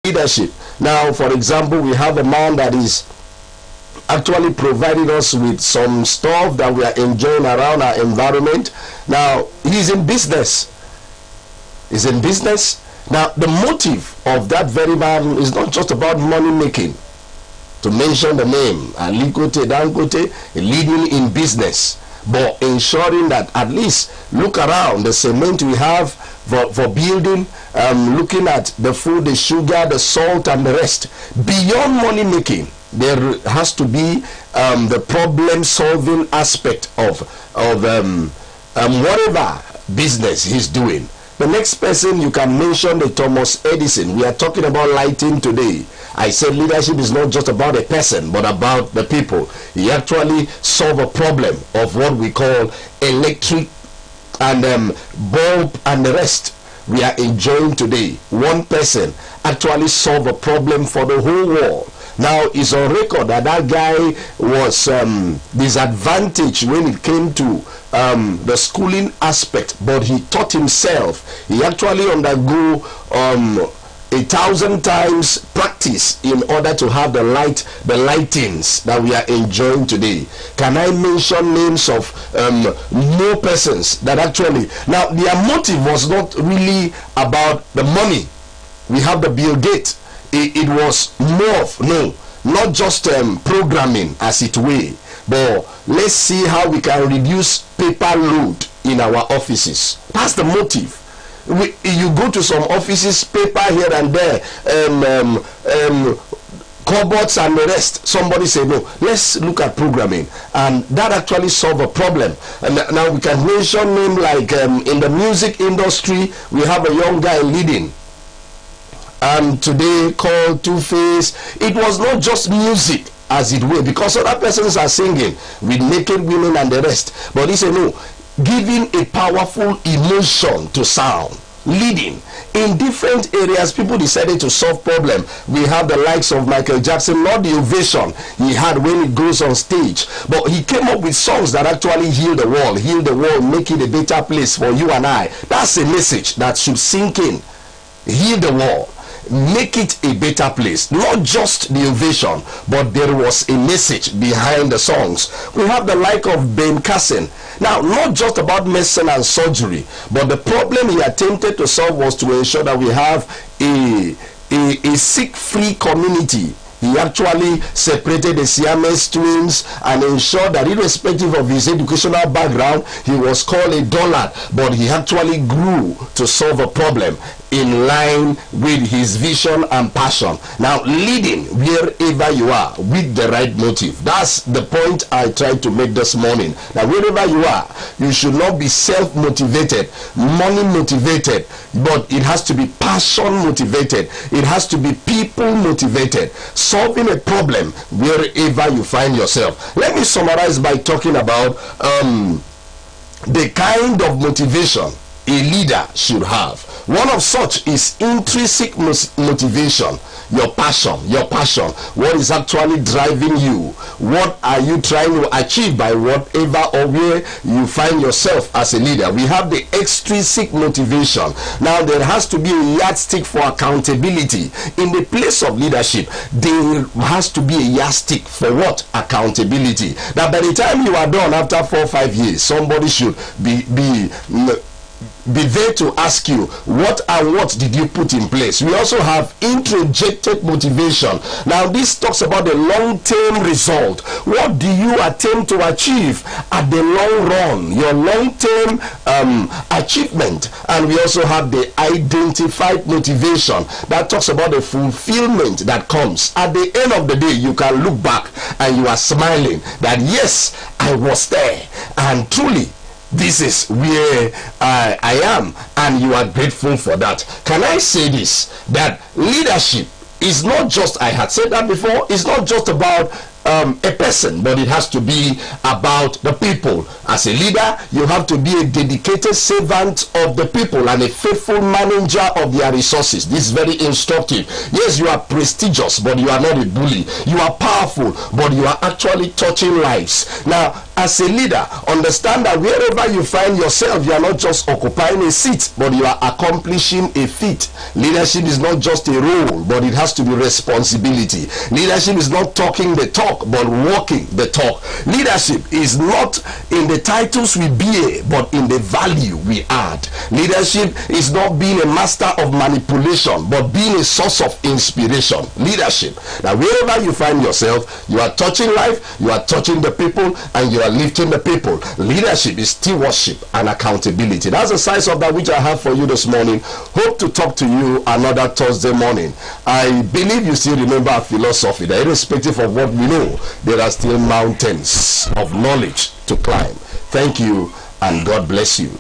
leadership. Now, for example, we have a man that is actually providing us with some stuff that we are enjoying around our environment. Now, he's in business. He's in business. Now, the motive of that very man is not just about money making. To mention the name, Aliko Dangote, leading in business, but ensuring that at least look around the cement we have for building, looking at the food, the sugar, the salt, and the rest. Beyond money making, there has to be the problem solving aspect of whatever business he's doing. The next person you can mention, the Thomas Edison. We are talking about lighting today. I said leadership is not just about a person, but about the people. He actually solved a problem of what we call electric and bulb and the rest we are enjoying today. One person actually solved a problem for the whole world. Now, it's on record that that guy was disadvantaged when it came to the schooling aspect, but he taught himself. He actually undergo 1,000 times practice in order to have the lightings that we are enjoying today. Can I mention names of more persons that actually, now their motive was not really about the money. We have the Bill Gates. It was more of, no, not just programming as it were, but let's see how we can reduce paper load in our offices. That's the motive. You go to some offices, paper here and there, cupboards and the rest. Somebody say, no, let's look at programming, and that actually solve a problem. And now we can mention name like in the music industry, we have a young guy leading, and today called Two-Face. It was not just music as it were, because other persons are singing with naked women and the rest, but he said no, giving a powerful emotion to sound, leading in different areas. People decided to solve problem. We have the likes of Michael Jackson, not the ovation he had when he goes on stage, but he came up with songs that actually heal the world, make it a better place for you and I. That's a message that should sink in. Heal the world, make it a better place. Not just the ovation, but there was a message behind the songs. We have the like of Ben Carson. Now, not just about medicine and surgery, but the problem he attempted to solve was to ensure that we have a sick-free community. He actually separated the Siamese twins and ensured that irrespective of his educational background, he was called a dullard, but he actually grew to solve a problem in line with his vision and passion. Now, leading wherever you are with the right motive. That's the point I tried to make this morning. That wherever you are, you should not be self-motivated, money-motivated, but it has to be passion-motivated. It has to be people-motivated. Solving a problem wherever you find yourself. Let me summarize by talking about the kind of motivation a leader should have. One of such is intrinsic motivation. Your passion. What is actually driving you? What are you trying to achieve by whatever or where you find yourself as a leader? We have the extrinsic motivation. Now, there has to be a yardstick for accountability. In the place of leadership, there has to be a yardstick for what? Accountability. That by the time you are done after 4 or 5 years, somebody should be there to ask you what and what did you put in place. We also have introjected motivation. Now, this talks about the long-term result. What do you attempt to achieve at the long run, your long-term achievement? And we also have the identified motivation that talks about the fulfillment that comes at the end of the day. You can look back and you are smiling that yes, I was there, and truly this is where I am, and you are grateful for that. Can I say this, that leadership is not just, I had said that before, it's not just about a person, but it has to be about the people. As a leader, you have to be a dedicated servant of the people and a faithful manager of their resources. This is very instructive. Yes, you are prestigious, but you are not a bully. You are powerful, but you are actually touching lives. Now, as a leader, understand that wherever you find yourself, you are not just occupying a seat, but you are accomplishing a feat. Leadership is not just a role, but it has to be responsibility. Leadership is not talking the talk, but walking the talk. Leadership is not in the titles we bear, but in the value we add. Leadership is not being a master of manipulation, but being a source of inspiration. Leadership. Now, wherever you find yourself, you are touching life, you are touching the people, and you are lifting the people. Leadership is stewardship and accountability. That's the size of that which I have for you this morning. Hope to talk to you another Thursday morning. I believe you still remember our philosophy that irrespective of what we know, there are still mountains of knowledge to climb. Thank you, and God bless you.